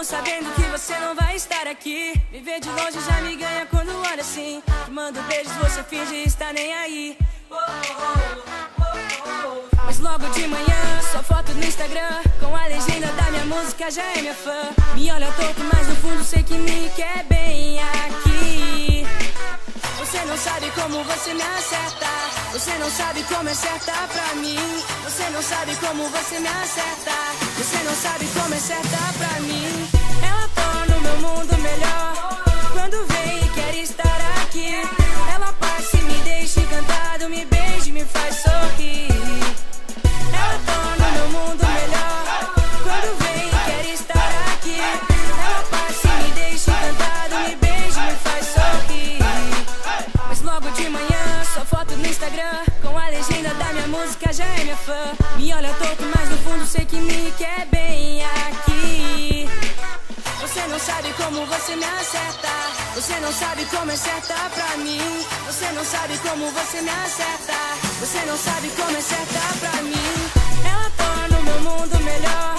Sabendo que você não vai estar aqui, me ver de longe já me ganha quando olha assim. Te mando beijos, você finge estar nem aí. Mas logo de manhã, sua foto no Instagram com a legenda da minha música já é minha fã. Me olha torto, mas no fundo sei que me quer bem aqui. Você não sabe como você me acerta, você não sabe como é certa pra mim. Você não sabe como você me acerta, você não sabe como é certa pra mim. Ela torna o meu mundo melhor quando vem e quer estar aqui. Ela passa e me deixa encantado, me beija e me faz sorrir. Ela torna o meu mundo melhor quando vem e quer estar aqui. Ela passa e me deixa encantado, me beija e me faz sorrir. Mas logo de manhã, sua foto no Instagram com a legenda da minha música já é minha fã. Me olha torto, mas no fundo sei que me quer bem aqui. Você não sabe como você me acerta, você não sabe como é certa pra mim. Você não sabe como você me acerta, você não sabe como é certa pra mim. Ela torna o meu mundo melhor